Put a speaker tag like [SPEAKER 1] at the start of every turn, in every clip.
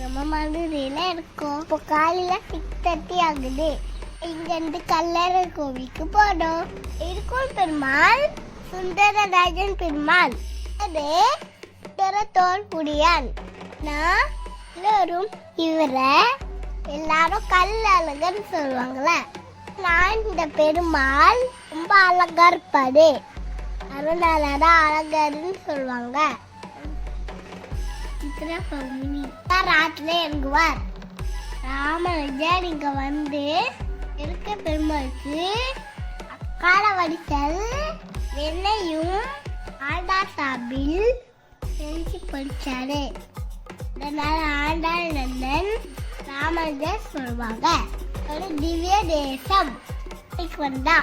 [SPEAKER 1] நம்ம மதுரையில இருக்கோம். இப்போ காலையில 6:30 ஆகுது. இங்க இருந்து கல்லழகர் கோவிலுக்கு போனோம். இருக்கும் பெருமாள் சுந்தரராஜன் பெருமாள், அது தோல்புடியான். நான் எல்லாரும் இவரை எல்லாரும் கல்லழகர்னு சொல்லுவாங்கல்ல. நான் இந்த பெருமாள் ரொம்ப அழகா இருப்பாரு, அதனாலதான் அழகர்னு சொல்லுவாங்க. ராத்திரில இறங்குவார். ராமராஜர் இங்க வந்து இருக்க பெருமாளுக்கு அக்கால வடிசல் வெண்ணையும் ஆண்டாள் சாப்பில் செஞ்சு படிச்சாரு. அதனால ஆண்டாள் நந்தன் ராமராஜர் சொல்லுவாங்க. ஒரு திவ்ய தேசம் வந்தா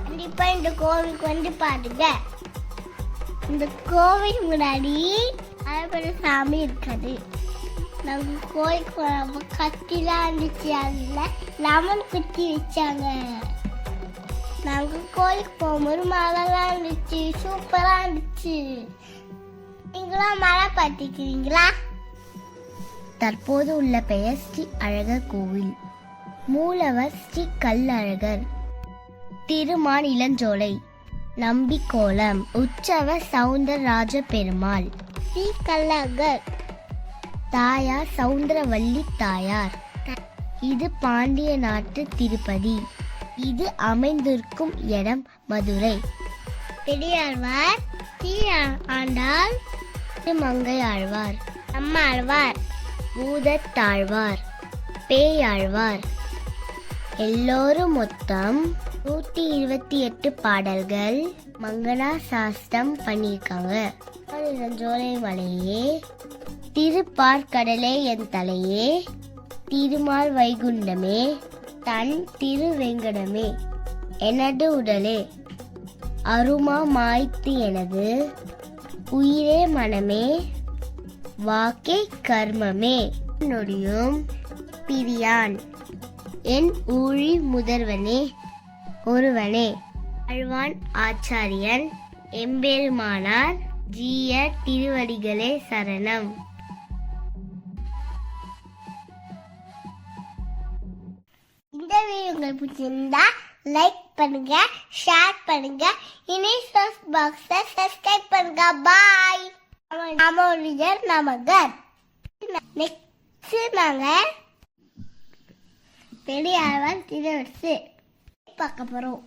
[SPEAKER 1] கண்டிப்பா இந்த கோவிலுக்கு வந்து பாருங்க. இந்த கோவில் முன்னாடி அழகர் சாமி இருக்காது. நம்ம கோயிலுக்கு ரொம்ப கத்திலாம் இருந்துச்சு, அதுல லெமன் குத்தி வச்சாங்க. நாங்க கோயிலுக்கு போகும்போது மழைலாம் இருந்துச்சு, சூப்பரா இருந்துச்சு. நீங்களாம் மழை பார்த்துக்கிறீங்களா?
[SPEAKER 2] தற்போது உள்ள பெயர் ஸ்ரீ அழகர் கோவில். மூலவர் ஸ்ரீ கல்லழகர். திருமான் இளஞ்சோலை. நம்பிக்கோலம். உற்சவ சவுந்தரராஜ பெருமாள்.
[SPEAKER 1] ஸ்ரீ கல்லழகர்.
[SPEAKER 2] தாயார் சவுந்தரவல்லி தாயார். இது பாண்டிய நாட்டு திருப்பதி. இது அமைந்திருக்கும் இடம் மதுரை.
[SPEAKER 1] பெரியாழ்வார், ஸ்ரீ ஆண்டாள்,
[SPEAKER 2] மங்கை ஆழ்வார்,
[SPEAKER 1] அம்மா ஆழ்வார்,
[SPEAKER 2] பூதத்தாழ்வார், பேயாழ்வார், எல்லோரும் மொத்தம் 128 பாடல்கள் மங்களா சாஸ்திரம் பண்ணியிருக்காங்க. ஜோலை மலையே, திருப்பார்கடலே என் தலையே, திருமால் வைகுண்டமே, தன் திருவேங்கடமே, எனது உடலே அருமா மாய்த்து எனது உயிரே மனமே வாக்கே கர்மமே நொடியும் பிரியான் என் ஊழி முதல்வனே ஒருவனே ஆழ்வான் ஆச்சாரியன் எம்பெருமானார் ஜீய திருவடிகளே சரணம்.
[SPEAKER 1] இந்த வீடியோ உங்களுக்கு பிடிச்சிருந்தா லைக் பண்ணுங்க, ஷேர் பண்ணுங்க, இனிஷியல் பாக்ஸை சப்ஸ்கிரைப் பண்ணுங்க. பாய். ராமோஜர் நமகர். நெக்ஸ்ட் நாங்க பெரியாழ்வார் திருவடிசு பார்க்க போறோம்.